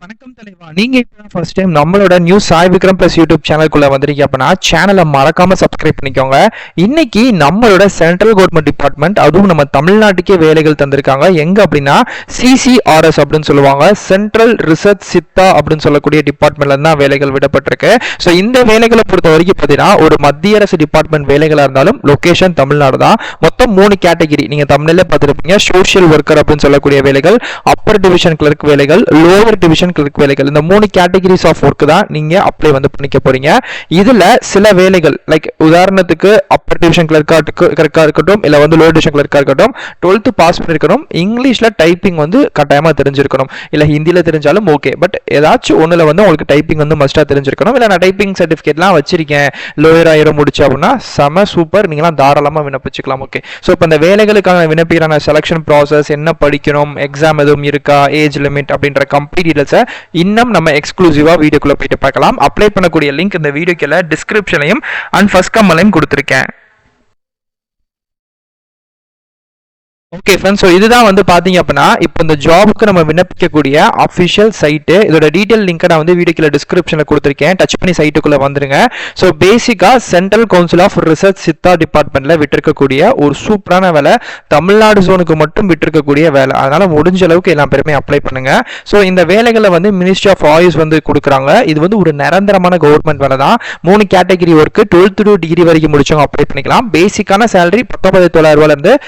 வணக்கம் தலைவா. நீங்க இப்போ ஃபர்ஸ்ட் டைம் நம்மளோட news Sai Vikram plus YouTube சேனலுக்குள்ள வந்திருக்கீங்க அப்படின்னா சேனலை மறக்காம சப்ஸ்கிரைப் பண்ணிக்கோங்க. இன்னைக்கு நம்மளோட சென்ட்ரல் கவர்மெண்ட் டிபார்ட்மெண்ட், அதுவும் நம்ம தமிழ்நாட்டுக்கே வேலைகள் தந்திருக்காங்க. எங்க அப்படின்னா CCRS அப்படின்னு சொல்லுவாங்க, சென்ட்ரல் ரிசர்ச் சித்தா அப்படின்னு சொல்லக்கூடிய டிபார்ட்மெண்ட்ல தான் வேலைகள் விடப்பட்டிருக்கு. ஸோ இந்த வேலைகளை பொறுத்த வரைக்கும் பார்த்தீங்கன்னா ஒரு மத்திய அரசு டிபார்ட்மெண்ட் வேலைகளா இருந்தாலும் லொகேஷன் தமிழ்நாடு தான். மொத்தம் 3 கேட்டகிரி நீங்க தமிழ்ல பார்த்துருப்பீங்க. சோஷியல் ஒர்க்கர் அப்படின்னு சொல்லக்கூடிய வேலைகள், அப்பர் டிவிஷன் கிளர்க் வேலைகள், லோவர் டிவிஷன் கிளர்க் வேலைகள். இந்த 3 கேட்டகரிஸ் ஆஃப் ஒர்க் தான் நீங்க அப்ளை வந்து பண்ணிக்க போறீங்க. இதுல சில வேலைகள் லைக் உதாரணத்துக்கு அப்பர் டிவிஷன் கிளர்க்கா இருக்கட்டும், இல்ல வந்து லோவர் டிவிஷன் கிளர்க்கா இருக்கட்டும், 12th பாஸ் பண்ணிருக்கணும், இங்கிலீஷ்ல டைப்பிங் வந்து கட்டாயமா தெரிஞ்சிருக்கணும், இல்ல ஹிந்தில தெரிஞ்சாலும் ஓகே. பட் ஏதாச்சும் ஒண்ணுல வந்து உங்களுக்கு டைப்பிங் வந்து மஸ்டா தெரிஞ்சிருக்கணும். இல்ல நான் டைப்பிங் சர்டிபிகேட்லாம் வச்சிருக்கேன், லோயர் ஆயிரம் முடிச்சு அப்படின்னா செம சூப்பர், நீங்களாம் தாராளமா விண்ணப்பிச்சுக்கலாம். ஓகே, ஸோ இப்போ இந்த வேலைகளுக்கான விண்ணப்பிக்கிற செலக்ஷன் ப்ராசஸ், என்ன படிக்கணும், எக்ஸாம் எதுவும் இருக்கா, ஏஜ் லிமிட் அப்படின்ற கம்ப்ளீட் டீடைல்ஸை இன்னும் நம்ம எக்ஸ்க்ளூசிவா வீடியோக்குள்ள போயிட்டு பார்க்கலாம். அப்ளை பண்ணக்கூடிய லிங்க் இந்த வீடியோக்குள்ள டிஸ்கிரிப்ஷன்லையும் அண்ட் ஃபர்ஸ்ட் கமெண்ட்லையும் கொடுத்துருக்கேன். ஓகே ஃப்ரெண்ட்ஸ், ஸோ இதுதான் வந்து பார்த்தீங்க அப்படின்னா இப்போ இந்த ஜாபுக்கு நம்ம விண்ணப்பிக்கக்கூடிய அஃபிஷியல் சைட்டு. இதோட டீட்டெயில் லிங்க்கை நான் வந்து வீடியோக்குள்ள டிஸ்கிரிப்ஷனில் கொடுத்துருக்கேன். டச் பண்ணி சைட்டுக்குள்ளே வந்துருங்க. ஸோ பேசிக்காக central council of research Siddha டிபார்ட்மெண்ட்டில் விட்டிருக்கக்கூடிய ஒரு சூப்பரான வேலை, தமிழ்நாடு ஜோனுக்கு மட்டும் விட்டிருக்கக்கூடிய வேலை. அதனால் முடிஞ்ச அளவுக்கு எல்லா பேருமே அப்ளை பண்ணுங்க. ஸோ இந்த வேலைகளை வந்து மினிஸ்ட்ரி ஆஃப் ஆயுஷ் வந்து கொடுக்குறாங்க. இது வந்து ஒரு நிரந்தரமான கவர்மெண்ட் வேலை தான். 3 category work, 12th to degree வரைக்கும் முடிச்சவங்க அப்ளை பண்ணிக்கலாம். பேசிக்கான சேலரி 19,900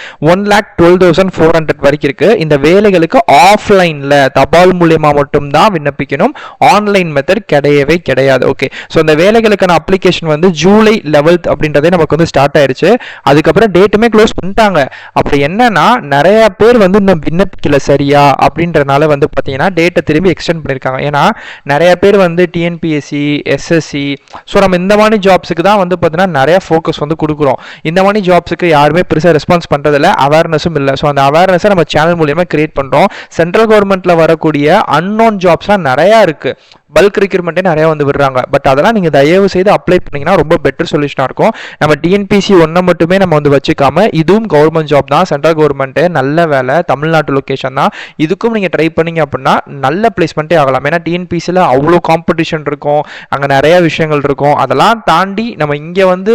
1,12,400 வரைக்கும் இருக்கு. இந்த வேலைகளுக்கு ஆஃப்லைன்ல தபால் மூலமா மட்டும் தான் விண்ணப்பிக்கணும். ஆன்லைன் மெத்தட் கிடையவே கிடையாது. ஓகே, ஸோ இந்த வேலைகளுக்கான அப்ளிகேஷன் வந்து ஜூலை 11th அப்படின்றதே நமக்கு வந்து ஸ்டார்ட் ஆயிருச்சு. அதுக்கப்புறம் டேட்டுமே க்ளோஸ் பண்ணிட்டாங்க. அப்படி என்னன்னா நிறைய பேர் வந்து இன்னும் விண்ணப்பிக்கல சரியா அப்படின்றனால வந்து பார்த்தீங்கன்னா டேட்டை திரும்பி எக்ஸ்டெண்ட் பண்ணியிருக்காங்க. ஏன்னா நிறைய பேர் வந்து டிஎன்பிஎஸ்சி, எஸ்எஸ்சி, ஸோ நம்ம இந்த மாதிரி ஜாப்ஸுக்கு தான் வந்து பார்த்தீங்கன்னா நிறைய ஃபோக்கஸ் வந்து கொடுக்குறோம். இந்த மாதிரி ஜாப்ஸுக்கு யாருமே பெருசாக ரெஸ்பான்ஸ் பண்ணுறதில்ல, அவேர்னஸும் இல்லை. ஸோ அந்த அவேர்னஸை நம்ம சேனல் மூலியமாக கிரியேட் பண்ணுறோம். சென்ட்ரல் கவர்மெண்ட்டில் வரக்கூடிய அன்னோன் ஜாப்ஸ்லாம் நிறையா இருக்குது. பல்க் ரெக்ரூட்மெண்ட்டே நிறையா வந்து விடுறாங்க. பட் அதெல்லாம் நீங்கள் தயவு செய்து அப்ளை பண்ணிங்கன்னா ரொம்ப பெட்டர் சொல்யூஷனாக இருக்கும். நம்ம டிஎன்பிசி ஒன்றை மட்டுமே நம்ம வந்து வச்சுக்காம இதுவும் கவர்மெண்ட் ஜாப் தான், சென்ட்ரல் கவர்மெண்ட்டு, நல்ல வேலை, தமிழ்நாட்டு லொக்கேஷன் தான். இதுக்கும் நீங்கள் ட்ரை பண்ணீங்க அப்படின்னா நல்ல பிளேஸ்மெண்ட்டே ஆகலாம். ஏன்னா டிஎன்பிசியில் அவ்வளோ காம்படிஷன் இருக்கும், அங்கே நிறையா விஷயங்கள் இருக்கும். அதெல்லாம் தாண்டி நம்ம இங்கே வந்து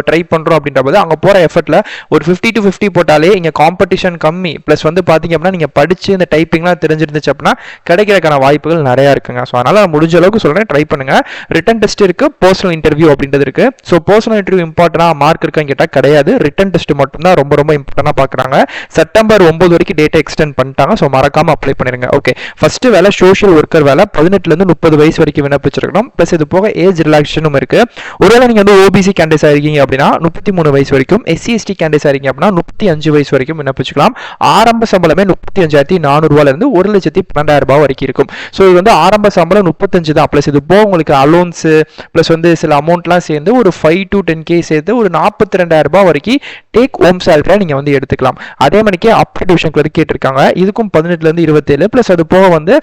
ட்ரை பண்ணுறோம் அப்படின்றபோது அங்கே போகிற எஃபர்ட்டில் ஒரு 50 to 50 போட்டாலே இங்கே காம்படிஷன் கம்மி. ப்ளஸ் வந்து பார்த்தீங்க அப்படின்னா நீங்கள் படித்து இந்த டைப்பிங்லாம் தெரிஞ்சிருந்துச்சு அப்படின்னா கிடைக்கிறதுக்கான வாய்ப்புகள் நிறையா இருக்குங்க. ஸோ அதனால் முடிஞ்ச அளவுக்கு சொல்கிறேன், ட்ரை பண்ணுங்க. ரிட்டன் டெஸ்ட் இருக்கு, பர்சனல் இன்டர்வியூ அப்படின்றது இருக்கு. ஸோ பர்சனல் இன்டர்வியூ இம்பார்ட்டன்டா மார்க் இருக்கான்னு கேட்டால் கிடையாது. ரிட்டன் டெஸ்ட் மட்டும் தான் ரொம்ப ரொம்ப இம்பார்ட்டன்டா பார்க்குறாங்க. செப்டம்பர் 9 வரைக்கும் டேட்டை எக்ஸ்டெண்ட் பண்ணிட்டாங்க. ஸோ மறக்காம அப்ளை பண்ணிருங்க. ஓகே, ஃபர்ஸ்ட் வேலை சோஷியல் ஒர்க்கர் வேலை, 18 to 30 வயசு வரைக்கும் விண்ணப்பிச்சிருக்கணும். ப்ளஸ் இது போக ஏஜ் ரிலாக்ஸேஷனும் இருக்கு. ஒருவேளை நீங்க வந்து ஓபிசி கேண்டிடேட் ஆயிருக்கீங்க அப்படின்னா 33 வயசு வரைக்கும், எஸ்சி எஸ்டி கேண்டிடேட் ஆயிருக்கீங்க அப்படின்னா 35 வயசு வரைக்கும் விண்ணப்பிச்சுக்கலாம். ஆரம்ப சம்பளமே 35,400 இருந்து 1,12,000 வரைக்கும் இருக்கும். ஸோ இது வந்து ஆரம்ப சம்பளம் 35 தான். ப்ளஸ் இது போக உங்களுக்கு அலோன்ஸு ப்ளஸ் வந்து சில அமௌண்ட்லாம் சேர்ந்து ஒரு 5 to 10K சேர்த்து ஒரு 42,000 வரைக்கும் டேக் ஹோம் சேலரியாக நீங்கள் வந்து எடுத்துக்கலாம். அதே மாதிரிக்கே அப்பர் டிவிஷன் கிளர்க் கேட்டிருக்காங்க. இதுக்கும் 18 to 27. ப்ளஸ் அது போக வந்து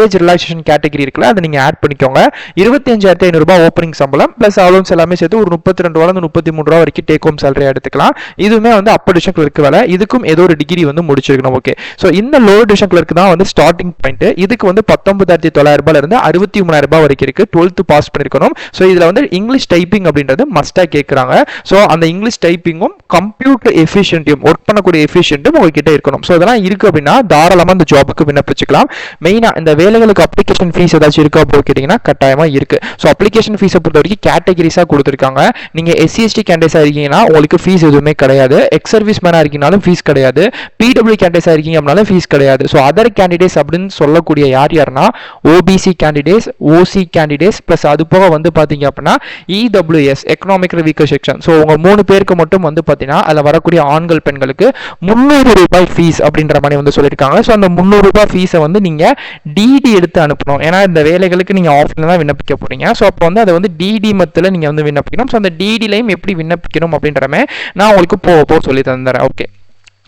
ஏஜ் ரிலாக்ஸேஷன் கேட்டகரி இருக்குல்ல, அதை நீங்கள் ஆட் பண்ணிக்கோங்க. 25,500 ஓப்பனிங் சம்பளம் ப்ளஸ் அலோன்ஸ் எல்லாமே சேர்த்து ஒரு 32 to 33 வரைக்கும் டேக் ஹோம் சேலரியாக எடுத்துக்கலாம். இதுவுமே வந்து அப்பர் டிவிஷன் கிளர்க் வேலை. இதுக்கும் ஏதோ ஒரு டிகிரி வந்து முடிச்சிருக்கணும். ஓகே, ஸோ இந்த லோவர் டிவிஷன் கிளர்க் தான் வந்து ஸ்டார்டிங் பாயிண்ட். இதுக்கு வந்து 19,900 இருந்து 63,000 வரைக்கும் இருக்கு. 12th பாஸ் பண்ணிருக்கணும். ஸோ இதுல வந்து இங்கிலீஷ் டைப்பிங் அப்படின்றது மஸ்டா கேட்கறாங்க. ஸோ அந்த இங்கிலீஷ் டைப்பிங்கும் கம்ப்யூட்டர் எஃபிஷியன்ட்டும் ஒர்க் பண்ணக்கூடிய எஃபிஷியன்ட்டும் உங்ககிட்ட இருக்கணும். ஸோ இதெல்லாம் இருக்கு அப்படின்னா தாராளமா இந்த ஜாபுக்கு விண்ணப்பிச்சுக்கலாம். மெயினா இந்த வேலைகளுக்கு அப்ளிகேஷன் ஃபீஸ் ஏதாச்சும் இருக்கா அப்படின்னு கேட்டீங்கன்னா கட்டாயமா இருக்கு. ஸோ அப்ளிகேஷன் ஃபீஸை பொறுத்த வரைக்கும் கேட்டகரிஸா கொடுத்துருக்காங்க. நீங்க எஸ்சி எஸ்டி கேண்டிடேட்ஸா இருக்கீங்கன்னா உங்களுக்கு ஃபீஸ் எதுவுமே கிடையாது. எக்ஸ் சர்வீஸ் மேனா இருக்கீங்கனாலும் ஃபீஸ் கிடையாது. பிடபிள்யூ கேண்டிடேட்ஸா இருக்கீங்க அப்படின்னாலும் ஃபீஸ் கிடையாது. ஸோ அதர் கேண்டிடேட்ஸ் அப்படின்னு சொல்லக்கூடிய யாருன்னா ஓபிசி கேண்டிடேட்ஸ், ஓசி கேண்டிடேட்ஸ், பிளஸ் அது போக வந்து பாத்தீங்க அப்படின்னா EWS economical weaker section. So உங்க 3 பேருக்கு மட்டும் வந்து பாத்தீங்கன்னா அதில் வரக்கூடிய ஆண்கள் பெண்களுக்கு 300 ரூபாய் ஃபீஸ் அப்படின்ற மாதிரி வந்து சொல்லியிருக்காங்க. ஸோ அந்த 300 ரூபாய் ஃபீஸை வந்து நீங்க டிடி எடுத்து அனுப்பணும். ஏன்னா இந்த வேலைகளுக்கு நீங்க ஆஃப்லைன் தான் விண்ணப்பிக்க போறீங்க. ஸோ அப்போ வந்து அதை வந்து டிடி மத்தியில் நீங்க வந்து விண்ணப்பிக்கணும். ஸோ அந்த டிடிலையும் எப்படி விண்ணப்பிக்கணும் அப்படின்றமே நான் உங்களுக்கு போக சொல்லி தந்துறேன். ஓகே,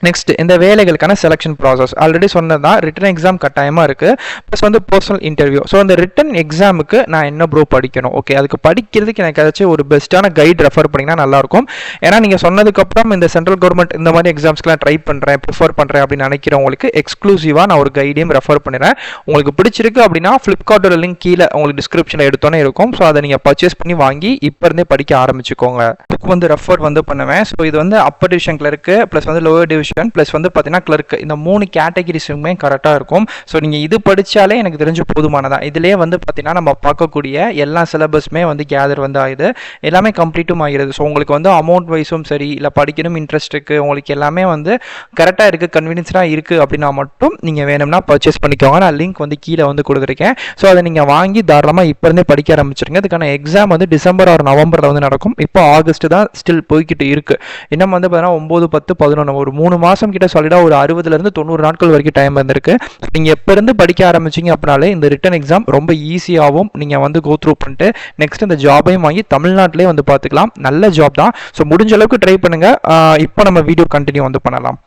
நெக்ஸ்ட் இந்த வேலைகளுக்கான செலெக்ஷன் ப்ராசஸ் ஆல்ரெடி சொன்னது தான். ரிட்டன் எக்ஸாம் கட்டாயமாக இருக்குது. ப்ளஸ் வந்து பர்சனல் இன்டர்வியூ. ஸோ அந்த ரிட்டன் எக்ஸாமுக்கு நான் என்ன ப்ரோ படிக்கணும்? ஓகே, அதுக்கு படிக்கிறதுக்கு எனக்கு ஏதாச்சும் ஒரு பெஸ்ட்டான கைட் ரெஃபர் பண்ணிங்கன்னா நல்லாயிருக்கும். ஏன்னா நீங்கள் சொன்னதுக்கப்புறம் இந்த சென்ட்ரல் கவர்மெண்ட் இந்த மாதிரி எக்ஸாம்ஸ்க்குலாம் ட்ரை பண்ணுறேன், ப்ரிஃபர் பண்ணுறேன் அப்படின்னு நினைக்கிறவங்களுக்கு எக்ஸ்க்ளூசிவாக நான் ஒரு கைடையும் ரெஃபர் பண்ணிடுறேன். உங்களுக்கு பிடிச்சிருக்கு அப்படின்னா ஃப்ளிப்கார்ட்டோட லிங்க் கீழே உங்களுக்கு டிஸ்கிரிப்ஷனில் எடுத்தோன்னே இருக்கும். ஸோ அதை நீங்கள் பர்ச்சேஸ் பண்ணி வாங்கி இப்போ இருந்தே படிக்க ஆரம்பிச்சுக்கோங்க. புக் வந்து ரெஃபர் வந்து பண்ணுவேன். ஸோ இது வந்து அப்பர் டிவிஷன் கிளர்க்கு ப்ளஸ் வந்து லோவர் டிவிஷன் ப்ளஸ் வந்து பார்த்தீங்கன்னா கிளர்க்கு, இந்த 3 கேட்டகிரிஸுமே கரெக்டாக இருக்கும். ஸோ நீங்கள் இது படித்தாலே எனக்கு தெரிஞ்சு போதுமானதான். இதிலே வந்து பார்த்தீங்கன்னா நம்ம பார்க்கக்கூடிய எல்லா சிலபஸுமே வந்து கேதர் வந்து ஆகுது, எல்லாமே கம்ப்ளீட்டும் ஆகிறது. ஸோ உங்களுக்கு வந்து அமௌண்ட் வைஸும் சரி, இல்லை படிக்கணும் இன்ட்ரெஸ்ட் இருக்குது, உங்களுக்கு எல்லாமே வந்து கரெக்டாக இருக்குது, கன்வீனியன்ஸாக இருக்குது அப்படின்னா மட்டும் நீங்கள் வேணும்னா பர்ச்சேஸ் பண்ணிக்கோங்க. நான் லிங்க் வந்து கீழே வந்து கொடுத்துருக்கேன். ஸோ அதை நீங்கள் வாங்கி தாராளமாக இப்போ இருந்தே படிக்க ஆரம்பிச்சிருங்க. இதுக்கான எக்ஸாம் வந்து டிசம்பர் ஆர் நவம்பரில் வந்து நடக்கும். இப்போ ஆகஸ்ட் தான் ஸ்டில் போய்கிட்டு இருக்குது. இன்னும் வந்து பார்த்தீங்கன்னா 9, 10, 11 ஒரு 3 மாதம் கிட்ட சாலிடாக ஒரு 60லேருந்து 90 நாட்கள் வரைக்கும் டைம் வந்திருக்கு. நீங்கள் எப்போ இருந்து படிக்க ஆரம்பிச்சிங்க அப்படின்னாலே இந்த ரிட்டன் எக்ஸாம் ரொம்ப ஈஸியாகவும் நீங்கள் வந்து கோ த்ரூ பண்ணிட்டு நெக்ஸ்ட் இந்த ஜாபையும் வாங்கி தமிழ்நாட்டிலே வந்து பார்த்துக்கலாம். நல்ல ஜாப் தான். ஸோ முடிஞ்ச அளவுக்கு ட்ரை பண்ணுங்கள். இப்போ நம்ம வீடியோ கண்டினியூ வந்து பண்ணலாம்.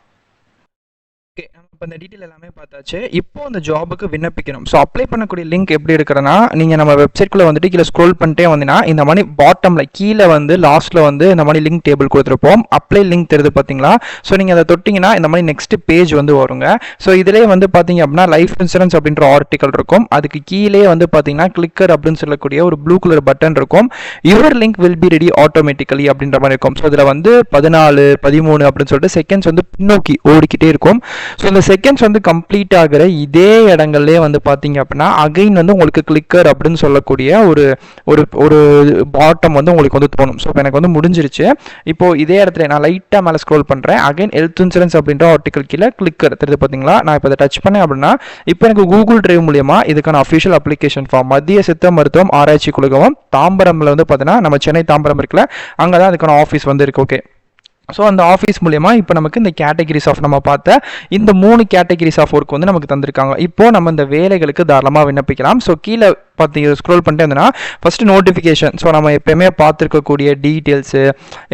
ஓகே, இப்போ இந்த டீட்டெயில் எல்லாமே பார்த்தாச்சு. இப்போ அந்த ஜாபுக்கு விண்ணப்பிக்கணும். ஸோ அப்ளை பண்ணக்கூடிய லிங்க் எப்படி இருக்கிறனா, நீங்கள் நம்ம வெப்சைட்குள்ளே வந்துட்டு கீழே ஸ்க்ரோல் பண்ணிட்டே வந்தீங்கன்னா இந்த மாதிரி பாட்டமில் கீழே வந்து லாஸ்ட்டில் வந்து இந்த மாதிரி லிங்க் டேபிள் கொடுத்துருப்போம். அப்ளை லிங்க் தெரியுது பார்த்தீங்களா? ஸோ நீங்கள் அதை தொட்டிங்கன்னா இந்த மாதிரி நெக்ஸ்ட் பேஜ் வந்து வருங்க. ஸோ இதிலே வந்து பார்த்தீங்க அப்படின்னா லைஃப் இன்சூரன்ஸ் அப்படின்ற ஆர்டிக்கல் இருக்கும். அதுக்கு கீழே வந்து பார்த்தீங்கன்னா கிளிக்கர் அப்படின்னு சொல்லக்கூடிய ஒரு ப்ளூ கலர் பட்டன் இருக்கும். Your link will be ready automatically அப்படின்ற மாதிரி இருக்கும். ஸோ இதில் வந்து 14, 13 அப்படின்னு சொல்லிட்டு செகண்ட்ஸ் வந்து பின்னோக்கி ஓடிக்கிட்டே இருக்கும். ஸோ இந்த செகண்ட்ஸ் வந்து கம்ப்ளீட் ஆகிற இதே இடங்கள்லேயே வந்து பார்த்தீங்க அப்படின்னா அகைன் வந்து உங்களுக்கு கிளிக்கர் அப்படின்னு சொல்லக்கூடிய ஒரு ஒரு ஒரு பாட்டம் வந்து உங்களுக்கு வந்து தோணும். ஸோ இப்போ எனக்கு வந்து முடிஞ்சிருச்சு. இப்போ இதே இடத்துல நான் லைட்டாக மேலே ஸ்க்ரோல் பண்ணுறேன். அகைன் ஹெல்த் இன்சூரன்ஸ் அப்படின்ற ஆர்டிக்கல் கீழே கிளிக்கர் தெரியுது பார்த்தீங்களா? நான் இப்போ இதை டச் பண்ணேன் அப்படின்னா இப்போ எனக்கு கூகுள் டிரைவ் மூலியமா இதுக்கான அஃபிஷியல் அப்ளிகேஷன் ஃபார்ம் மத்திய சித்த மருத்துவம் ஆராய்ச்சி குழுமம் தாம்பரமில் வந்து பார்த்தீங்கன்னா நம்ம சென்னை தாம்பரம் இருக்குல்ல, அங்கே தான் அதுக்கான ஆஃபீஸ் வந்து இருக்கு. ஓகே, ஸோ அந்த ஆஃபீஸ் மூலயமா இப்போ நமக்கு இந்த கேட்டகிரிஸ் ஆஃப் நம்ம பார்த்த இந்த 3 கேட்டகிரிஸ் ஆஃப் ஒர்க் வந்து நமக்கு தந்திருக்காங்க. இப்போ நம்ம இந்த வேலைகளுக்கு தாராளமாக விண்ணப்பிக்கலாம். ஸோ கீழே பார்த்து ஸ்க்ரோல் பண்ணிட்டு இருந்தோன்னா ஃபஸ்ட்டு நோட்டிஃபிகேஷன். ஸோ நம்ம எப்போயுமே பார்த்துருக்கக்கூடிய டீட்டெயில்ஸு,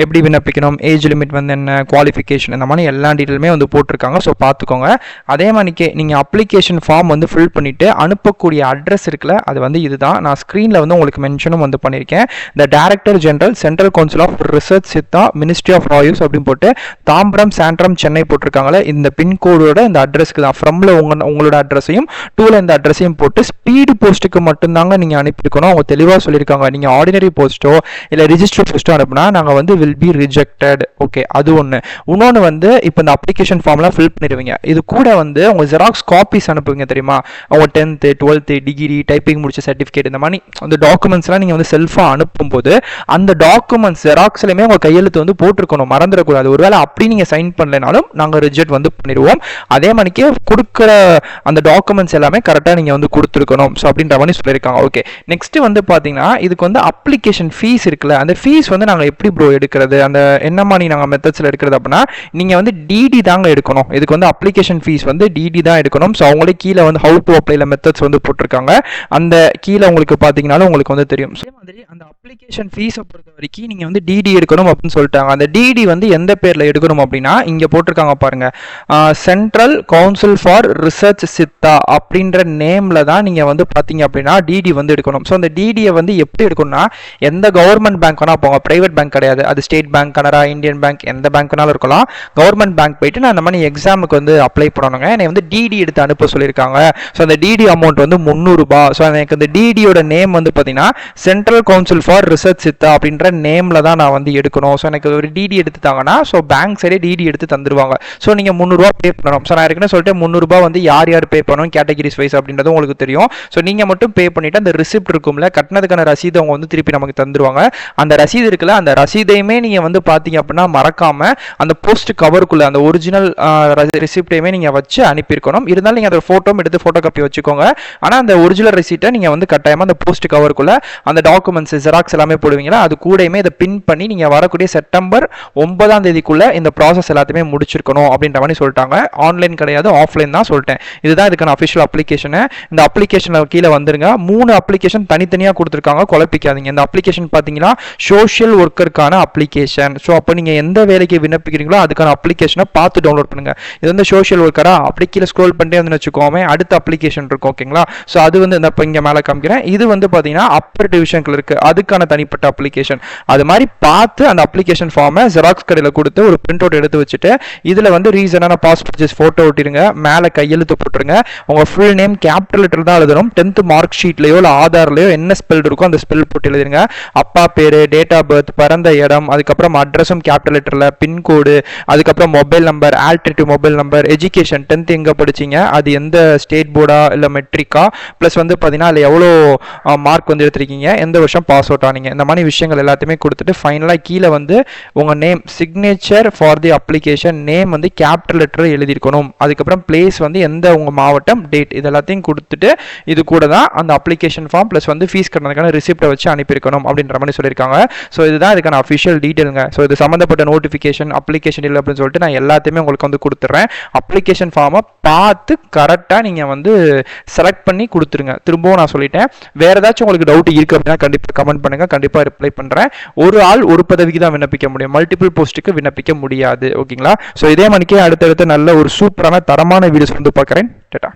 எப்படி விண்ணப்பிக்கணும், ஏஜ் லிமிட் வந்து என்ன, குவாலிஃபிகேஷன், இந்த மாதிரி எல்லா டீட்டெயிலுமே வந்து போட்டிருக்காங்க. ஸோ பார்த்துக்கோங்க. அதே மாதிரிக்கே நீங்கள் அப்ளிகேஷன் ஃபார்ம் வந்து ஃபில் பண்ணிவிட்டு அனுப்பக்கூடிய அட்ரஸ் இருக்குல்ல, அது வந்து இதுதான். நான் ஸ்க்ரீனில் வந்து உங்களுக்கு மென்ஷனும் வந்து பண்ணியிருக்கேன். The director general central council of research Siddha ministry of royals அப்படின்னு போட்டு தாம்பரம் சாண்ட்ரம் சென்னை போட்டிருக்காங்களே, இந்த பின்கோடோட இந்த அட்ரஸ்க்கு தான் ஃப்ரம்ல உங்களோட அட்ரஸையும் டூல இந்த அட்ரஸையும் போட்டு ஸ்பீடு போஸ்ட்டுக்கு மட்டும்தாங்க நீங்கள் அனுப்பியிருக்கணும். அவங்க தெளிவாக சொல்லியிருக்காங்க. நீங்கள் ஆர்டினரி போஸ்ட்டோ இல்லை ரிஜிஸ்டர் போஸ்ட்டோ அனுப்புனா நாங்கள் வந்து வில் பி ரிஜெக்டட். ஓகே, அது ஒன்று. இன்னொன்று வந்து இப்போ இந்த அப்ளிகேஷன் ஃபார்ம்லாம் ஃபில் பண்ணிடுவீங்க. இது கூட வந்து உங்கள் ஜெராக்ஸ் காப்பீஸ் அனுப்புவீங்க தெரியுமா? அவங்க 10th, 12th டிகிரி, டைப்பிங் முடிச்ச சர்டிஃபிகேட், இந்த மாதிரி அந்த டாக்குமெண்ட்ஸ்லாம் நீங்கள் வந்து செல்ஃபாக அனுப்பும்போது அந்த டாக்குமெண்ட்ஸ் ஜெராக்ஸ்லையுமே உங்கள் கையெழுத்து வந்து போட்டிருக்கணும், மறந்துடக்கூடாது. ஒருவேளை அப்படி நீங்கள் சைன் பண்ணலைனாலும் நாங்கள் ரிஜெக்ட் வந்து பண்ணிடுவோம். அதே மாதிரிக்கே கொடுக்குற அந்த டாக்குமெண்ட்ஸ் எல்லாமே கரெக்டாக நீங்கள் வந்து கொடுத்துருக்கணும். ஸோ அப்படின்ற மாதிரி சொல்லியிருக்காங்க. ஓகே, நெக்ஸ்ட் வந்து பார்த்தீங்கன்னா இதுக்கு வந்து அப்ளிகேஷன் ஃபீஸ் இருக்குல்ல, அந்த ஃபீஸ் வந்து நாங்கள் எப்படி ப்ரோ எடுக்கிறது, அந்த என்ன மாதிரி நாங்கள் மெத்தட்ஸில் எடுக்கிறது அப்படின்னா நீங்கள் வந்து டிடி தாங்க எடுக்கணும். இதுக்கு வந்து அப்ளிகேஷன் ஃபீஸ் வந்து டிடி தான் எடுக்கணும். ஸோ அவங்களே கீழே வந்து ஹவு டு அப்ளைல மெத்தட்ஸ் வந்து போட்டிருக்காங்க. அந்த கீழே உங்களுக்கு பார்த்தீங்கன்னாலும் உங்களுக்கு வந்து தெரியும். அதே மாதிரி அந்த அப்ளிகேஷன் ஃபீஸை பொறுத்த வரைக்கும் நீங்கள் வந்து டிடி எடுக்கணும் அப்படின்னு சொல்லிட்டாங்க. அந்த டிடி வந்து எந்த பேரில் எடுக்கணும் அப்படின்னா இங்கே போட்டிருக்காங்க பாருங்க, central council for research Siddha அப்படின்ற நேமில் தான் நீங்கள் வந்து பார்த்தீங்க அப்படின்னா டிடி வந்து எடுக்கணும். ஸோ அந்த டிடியை வந்து எப்படி எடுக்கணும்னா எந்த கவர்மெண்ட் பேங்க் வேணா போங்க, பிரைவேட் பேங்க் கிடையாது. அது state bank, Canara, Indian bank, எந்த பேங்க் வேணாலும் இருக்கலாம். கவர்மெண்ட் பேங்க் போயிட்டு நான் அந்த மாதிரி எக்ஸாமுக்கு வந்து அப்ளை பண்ணணுங்க, என்னை வந்து டிடி எடுத்து அனுப்ப சொல்லியிருக்காங்க. ஸோ அந்த டிடி அமௌண்ட் வந்து 300 ரூபாய். ஸோ எனக்கு அந்த டிடியோட நேம் வந்து பார்த்தீங்கன்னா central council for research Siddha அப்படின்ற நேமில் தான் நான் வந்து எடுக்கணும். ஸோ எனக்கு ஒரு டிடி எடுத்துட்டாங்கன்னா ஸோ பேங்க் சைடே டிடி எடுத்து தந்துருவாங்க. ஸோ நீங்கள் 300 ரூபா பே பண்ணணும். ஸோ நான் ஏற்கனவே சொல்லிட்டு 300 ரூபாய் வந்து யார் யார் பே பண்ணணும் கேட்டகிரிஸ் வைஸ் அப்படின்றது உங்களுக்கு தெரியும். ஸோ நீங்கள் மட்டும் பே பண்ணிவிட்டு அந்த ரிசிப்ட் இருக்கும்ல, கட்டினதுக்கான ரசீது அவங்க வந்து திருப்பி நமக்கு தந்துருவாங்க. அந்த ரசீது இருக்குல்ல, அந்த ரசீதையுமே நீங்கள் வந்து பார்த்தீங்க அப்படின்னா மறக்காமல் அந்த போஸ்ட் கவருக்குள்ளே அந்த ஒரிஜினல் ரிசிப்டையுமே நீங்கள் வச்சு அனுப்பியிருக்கணும். இருந்தாலும் நீங்கள் அதை ஃபோட்டோ எடுத்து ஃபோட்டோ காப்பி வச்சுக்கோங்க. ஆனால் அந்த ஒரிஜினல் ரிசீட்டை நீங்கள் வந்து கட்டாயமாக அந்த போஸ்ட் கவருக்குள்ளே அந்த டாக்குமெண்ட்ஸ் ஜெராக்ஸ் எல்லாமே போடுவீங்களா, அது கூடயுமே இதை பின் பண்ணி நீங்கள் வரக்கூடிய செப்டம்பர் 9ஆம் தேதிக்குள்ளே இந்த ப்ராசஸ் எல்லாத்தையுமே முடிச்சிருக்கணும் அப்படின்ற மாதிரி சொல்லிட்டாங்க. ஆன்லைன் கிடையாது, ஆஃப்லைன் தான் சொல்லிட்டேன். இதுதான் இதுக்கான அஃபிஷியல் அப்ளிகேஷனு. இந்த அப்ளிகேஷனில் கீழே வந்துருங்க. 3 அப்ளிகேஷன் தனித்தனியாக கொடுத்துருக்காங்க, குழப்பிக்காதீங்க. இந்த அப்ளிகேஷன் பார்த்தீங்கன்னா சோஷியல் ஒர்க்கருக்கான அப்ளிகேஷன். ஸோ அப்போ நீங்கள் எந்த வேலைக்கு விண்ணப்பிக்கிறீங்களோ அதுக்கான அப்ளிகேஷனை பார்த்து டவுன்லோட் பண்ணுங்கள். இது வந்து சோஷியல் ஒர்க்கரா அப்படி கீழே ஸ்க்ரோல் பண்ணிட்டே வந்து வச்சுக்கோமே, அடுத்த அப்ளிகேஷன் இருக்கும். ஓகேங்களா? ஸோ அது வந்து இந்த இப்போ இங்கே மேலே காமிக்கிறேன். இது வந்து பார்த்தீங்கன்னா அப்பர் டிவிஷன் கிளர்க்கு, அதுக்கான தனிப்பட்ட அப்ளிகேஷன். அது மாதிரி பார்த்து அந்த அப்ளிகேஷன் ஃபார்மை ஜெராக்ஸ் கடையில் கொடுத்து ஒரு பிரிண்ட் அவுட் எடுத்து வச்சுட்டு இதில் வந்து ரீசனான பாஸ்போர்ட் சைஸ் ஃபோட்டோ ஒட்டிடுங்க, மேலே கையெழுத்து போட்டுருங்க. உங்கள் ஃபுல் நேம் கேபிட்டல் லெட்டர் தான் எழுதணும். 10th மார்க் ஷீட்லையோ இல்லை ஆதார்லையோ என்ன ஸ்பெல் இருக்கோ அந்த ஸ்பெல் போட்டு எழுதிருங்க. அப்பா பேர், டேட் ஆஃப் பர்த், பிறந்த இடம், அதுக்கப்புறம் அட்ரஸும் கேபிட்டல் லெட்டரில், பின்கோடு, அதுக்கப்புறம் mobile number, alternative mobile number, education 10th எங்கே படிச்சிங்க, அது எந்த ஸ்டேட் போர்டா இல்லை மெட்ரிக்கா, ப்ளஸ் வந்து பார்த்தீங்கன்னா அதில் எவ்வளோ மார்க் வந்து எடுத்திருக்கீங்க, எந்த வருஷம் பாஸ் அவுட் ஆனீங்க, இந்த மாதிரி விஷயங்கள் எல்லாத்தையுமே கொடுத்துட்டு ஃபைனலாக கீழே வந்து உங்கள் name, signature for the application, name வந்து கேபிட்டல் லெட்டர் எழுதியிருக்கணும். அதுக்கப்புறம் பிளேஸ் வந்து எந்த உங்கள் மாவட்டம், டேட், இது எல்லாத்தையும் கொடுத்துட்டு இது கூட தான் அந்த அப்ளிகேஷன் ஃபார்ம் ப்ளஸ் வந்து ஃபீஸ் கட்டினதுக்கான ரிசிப்டை வச்சு அனுப்பியிருக்கணும் அப்படின்ற மாதிரி சொல்லியிருக்காங்க. ஸோ இதுதான் இதுக்கான அஃபிஷியல் டீட்டெயிலுங்க. ஸோ இது சம்மந்தப்பட்ட நோட்டிஃபிகேஷன், அப்ளிகேஷன் இல்லை அப்படின்னு சொல்லிட்டு நான் எல்லாத்தையுமே உங்களுக்கு வந்து கொடுத்துட்றேன். அப்ளிகேஷன் ஃபார்மை பார்த்து கரெக்டாக நீங்கள் வந்து செலக்ட் பண்ணி கொடுத்துருங்க. திரும்பவும் நான் சொல்லிட்டேன். வேறு ஏதாச்சும் உங்களுக்கு டவுட் இருக்குது அப்படின்னா கண்டிப்பாக கமெண்ட் பண்ணுங்கள், கண்டிப்பாக ரிப்ளை பண்ணுறேன். ஒரு ஆள் ஒரு பதவிக்கு தான் விண்ணப்பிக்க முடியும், மல்டிபிள் போஸ்ட்டுக்கு விண்ணப்பிக்க முடியாது. ஓகேங்களா? ஸோ இதே மணிக்கே அடுத்தடுத்து நல்ல ஒரு சூப்பரான தரமான வீடியோஸ் வந்து பார்க்குறேன். டாடா.